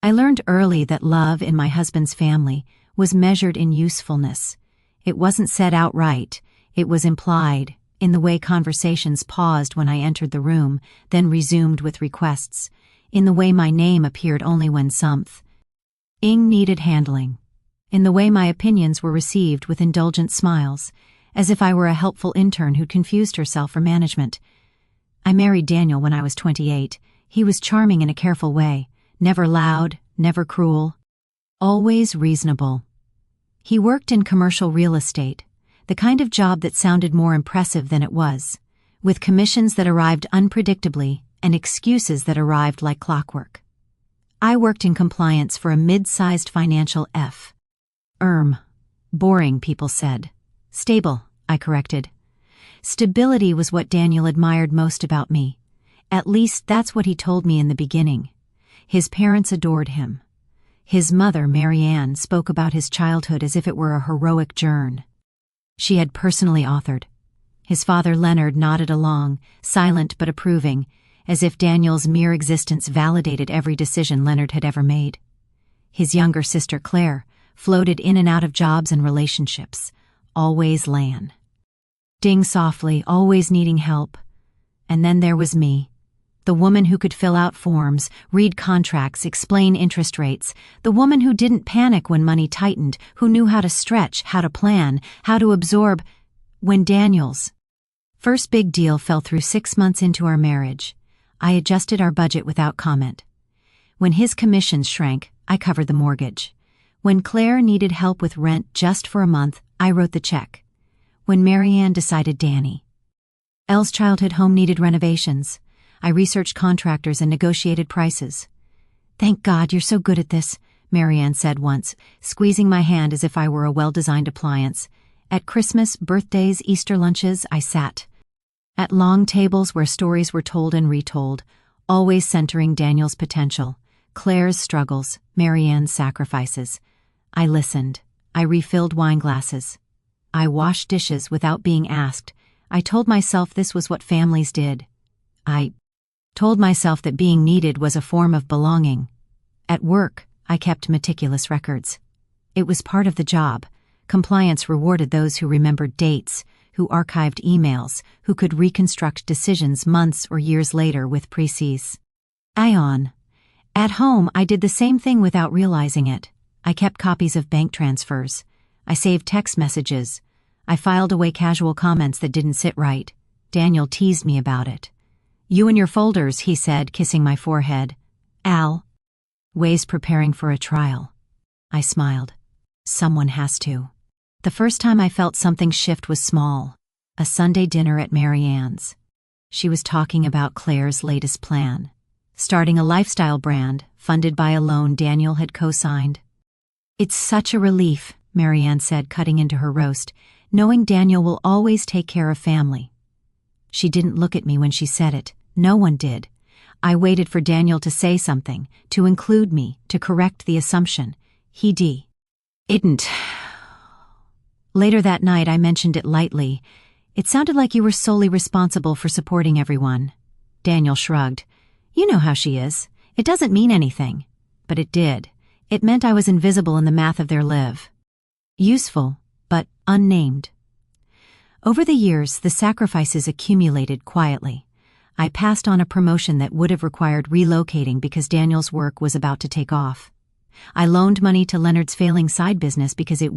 I learned early that love in my husband's family was measured in usefulness. It wasn't said outright, it was implied, in the way conversations paused when I entered the room, then resumed with requests, in the way my name appeared only when something needed handling, in the way my opinions were received with indulgent smiles, as if I were a helpful intern who'd confused herself for management. I married Daniel when I was 28. He was charming in a careful way, never loud, never cruel, always reasonable. He worked in commercial real estate, the kind of job that sounded more impressive than it was, with commissions that arrived unpredictably and excuses that arrived like clockwork. I worked in compliance for a mid-sized financial firm. Boring, people said. Stable, I corrected. Stability was what Daniel admired most about me. At least that's what he told me in the beginning. His parents adored him. His mother, Mary Ann, spoke about his childhood as if it were a heroic journey she had personally authored. His father, Leonard, nodded along, silent but approving, as if Daniel's mere existence validated every decision Leonard had ever made. His younger sister, Claire, floated in and out of jobs and relationships, always Lan. Ding softly, always needing help. And then there was me, the woman who could fill out forms, read contracts, explain interest rates, the woman who didn't panic when money tightened, who knew how to stretch, how to plan, how to absorb. When Daniel's first big deal fell through 6 months into our marriage, I adjusted our budget without comment. When his commissions shrank, I covered the mortgage. When Claire needed help with rent just for a month, I wrote the check. When Mary Ann decided Daniel's childhood home needed renovations, I researched contractors and negotiated prices. "Thank God you're so good at this," Mary Ann said once, squeezing my hand as if I were a well-designed appliance. At Christmas, birthdays, Easter lunches, I sat at long tables where stories were told and retold, always centering Daniel's potential, Claire's struggles, Mary Ann's sacrifices. I listened. I refilled wine glasses. I washed dishes without being asked. I told myself this was what families did. I told myself that being needed was a form of belonging. At work, I kept meticulous records. It was part of the job. Compliance rewarded those who remembered dates, who archived emails, who could reconstruct decisions months or years later with precision. At home, I did the same thing without realizing it. I kept copies of bank transfers. I saved text messages. I filed away casual comments that didn't sit right. Daniel teased me about it. "You and your folders," he said, kissing my forehead. "Ways preparing for a trial." I smiled. Someone has to. The first time I felt something shift was small. A Sunday dinner at Mary Ann's. She was talking about Claire's latest plan. Starting a lifestyle brand, funded by a loan Daniel had co-signed. "It's such a relief," Mary Ann said, cutting into her roast, "knowing Daniel will always take care of family." She didn't look at me when she said it. No one did. I waited for Daniel to say something, to include me, to correct the assumption. He didn't. Later that night, I mentioned it lightly. "It sounded like you were solely responsible for supporting everyone." Daniel shrugged. "You know how she is. It doesn't mean anything." But it did. It meant I was invisible in the math of their live. Useful, but unnamed. Over the years, the sacrifices accumulated quietly. I passed on a promotion that would have required relocating because Daniel's work was about to take off. I loaned money to Leonard's failing side business because it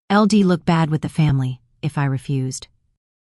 LD looked bad with the family if I refused.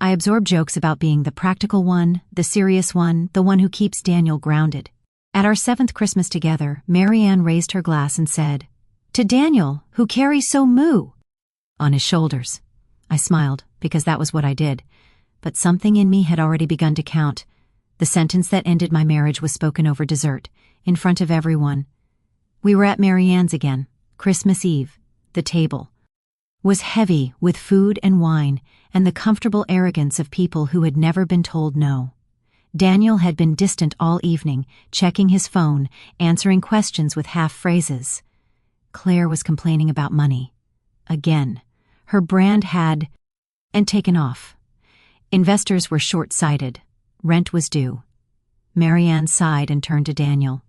I absorbed jokes about being the practical one, the serious one, the one who keeps Daniel grounded. At our 7th Christmas together, Mary Ann raised her glass and said, "To Daniel, who carries so moo on his shoulders." I smiled, because that was what I did. But something in me had already begun to count. The sentence that ended my marriage was spoken over dessert, in front of everyone. We were at Mary Ann's again, Christmas Eve. The table was heavy with food and wine and the comfortable arrogance of people who had never been told no. Daniel had been distant all evening, checking his phone, answering questions with half phrases. Claire was complaining about money. Again, her brand had taken off. Investors were short-sighted. Rent was due. Mary Ann sighed and turned to Daniel.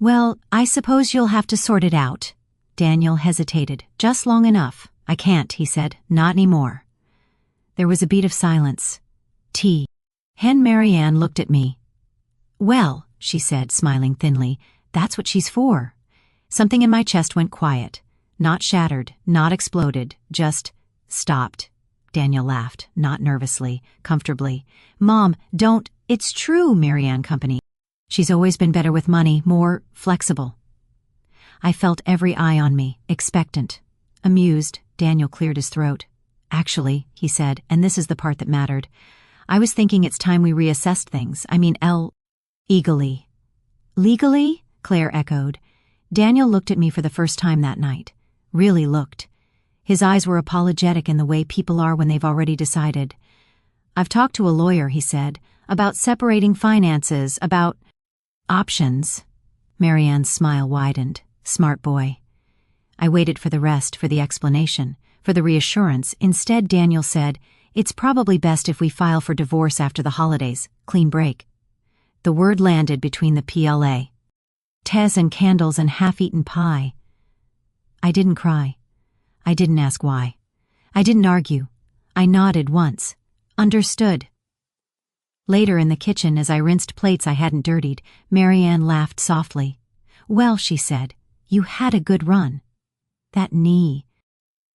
Well, I suppose you'll have to sort it out. Daniel hesitated, just long enough. I can't, he said, not anymore. There was a beat of silence. Hen Marianne looked at me. Well, she said, smiling thinly, that's what she's for. Something in my chest went quiet. Not shattered, not exploded, just stopped. Daniel laughed, not nervously, comfortably. Mom, don't, it's true, Marianne Company. She's always been better with money, more flexible. I felt every eye on me, expectant. Amused, Daniel cleared his throat. Actually, he said, and this is the part that mattered, I was thinking it's time we reassessed things. Legally. Legally? Claire echoed. Daniel looked at me for the first time that night. Really looked. His eyes were apologetic in the way people are when they've already decided. I've talked to a lawyer, he said, about separating finances, about options. Marianne's smile widened. Smart boy. I waited for the rest, for the explanation, for the reassurance. Instead, Daniel said, it's probably best if we file for divorce after the holidays. Clean break. The word landed between the PLA. Tes and candles and half-eaten pie. I didn't cry. I didn't ask why. I didn't argue. I nodded once. Understood. Later in the kitchen, as I rinsed plates I hadn't dirtied, Marianne laughed softly. Well, she said, you had a good run. That knee.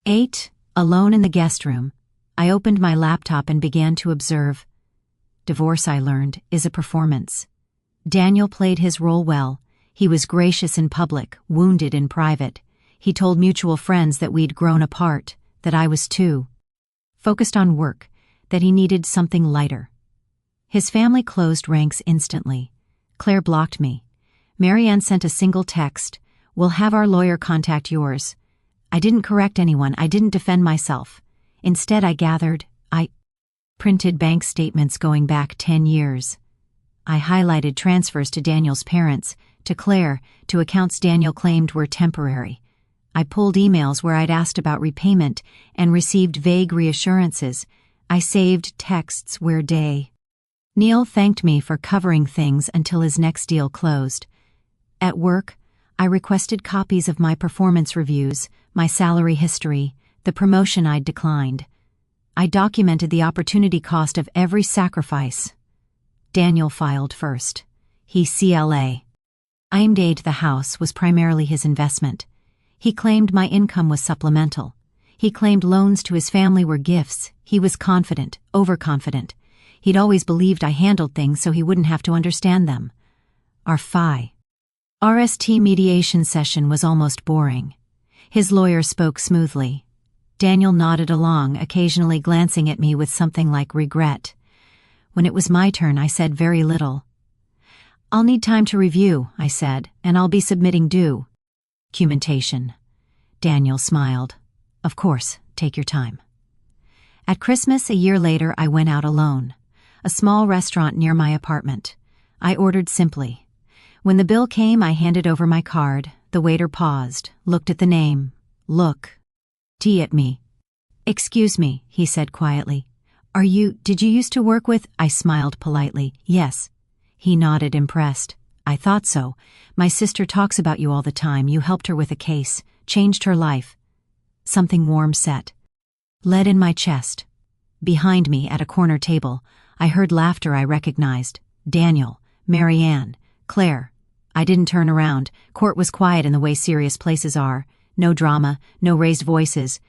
8, alone in the guest room, I opened my laptop and began to observe. Divorce, I learned, is a performance. Daniel played his role well. He was gracious in public, wounded in private. He told mutual friends that we'd grown apart, that I was too. Focused on work, that he needed something lighter. His family closed ranks instantly. Claire blocked me. Marianne sent a single text, we'll have our lawyer contact yours. I didn't correct anyone, I didn't defend myself. Instead, I printed bank statements going back 10 years. I highlighted transfers to Daniel's parents, to Claire, to accounts Daniel claimed were temporary. I pulled emails where I'd asked about repayment and received vague reassurances. I saved texts where Neil thanked me for covering things until his next deal closed. At work, I requested copies of my performance reviews, my salary history, the promotion I'd declined. I documented the opportunity cost of every sacrifice. Daniel filed first. He CLA. IMDA'd the house was primarily his investment. He claimed my income was supplemental. He claimed loans to his family were gifts. He was confident, overconfident. He'd always believed I handled things so he wouldn't have to understand them. Our RST mediation session was almost boring. His lawyer spoke smoothly. Daniel nodded along, occasionally glancing at me with something like regret. When it was my turn, I said very little. I'll need time to review, I said, and I'll be submitting documentation. Daniel smiled. Of course, take your time. At Christmas, a year later, I went out alone. A small restaurant near my apartment. I ordered simply. When the bill came, I handed over my card. The waiter paused, looked at the name. At me. Excuse me, he said quietly. Did you used to work with? I smiled politely. Yes. He nodded, impressed. I thought so. My sister talks about you all the time. You helped her with a case, changed her life. Something warm set. Lead in my chest. Behind me, at a corner table, I heard laughter I recognized. Daniel, Marianne, Claire. I didn't turn around. Court was quiet in the way serious places are. No drama, no raised voices.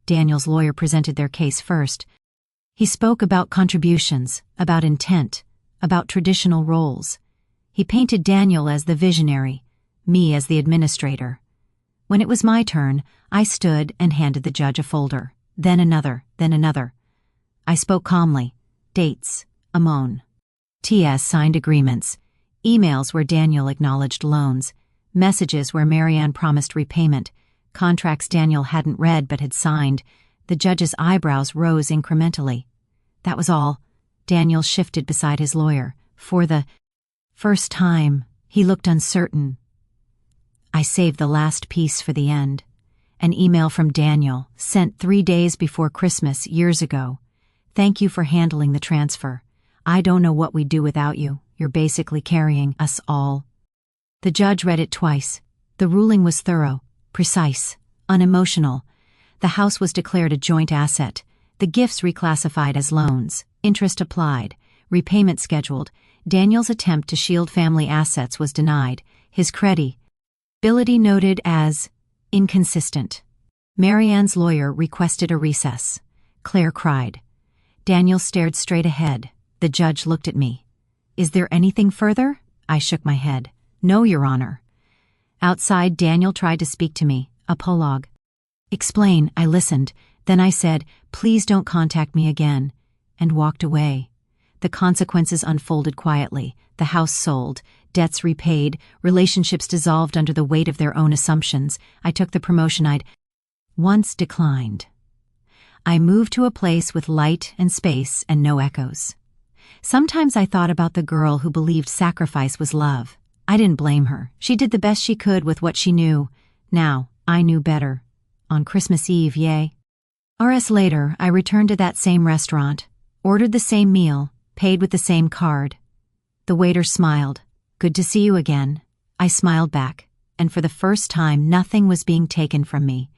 Daniel's lawyer presented their case first. He spoke about contributions, about intent, about traditional roles. He painted Daniel as the visionary, me as the administrator. When it was my turn, I stood and handed the judge a folder. Then another, then another. I spoke calmly. Dates, Amon. TS signed agreements. Emails where Daniel acknowledged loans. Messages where Marianne promised repayment. Contracts Daniel hadn't read but had signed. The judge's eyebrows rose incrementally. That was all. Daniel shifted beside his lawyer. For the first time, he looked uncertain. I saved the last piece for the end. An email from Daniel, sent 3 days before Christmas years ago. Thank you for handling the transfer. I don't know what we'd do without you. You're basically carrying us all. The judge read it twice. The ruling was thorough, precise, unemotional. The house was declared a joint asset, the gifts reclassified as loans, interest applied, repayment scheduled. Daniel's attempt to shield family assets was denied, his credibility noted as inconsistent. Marianne's lawyer requested a recess. Claire cried. Daniel stared straight ahead. The judge looked at me. Is there anything further? I shook my head. No, Your Honor. Outside, Daniel tried to speak to me, a prologue. Explain, I listened. Then I said, please don't contact me again, and walked away. The consequences unfolded quietly. The house sold, debts repaid, relationships dissolved under the weight of their own assumptions. I took the promotion I'd once declined. I moved to a place with light and space and no echoes. Sometimes I thought about the girl who believed sacrifice was love. I didn't blame her. She did the best she could with what she knew. Now, I knew better. On Christmas Eve, yay. Hours later, I returned to that same restaurant, ordered the same meal, paid with the same card. The waiter smiled. Good to see you again. I smiled back, and for the first time nothing was being taken from me.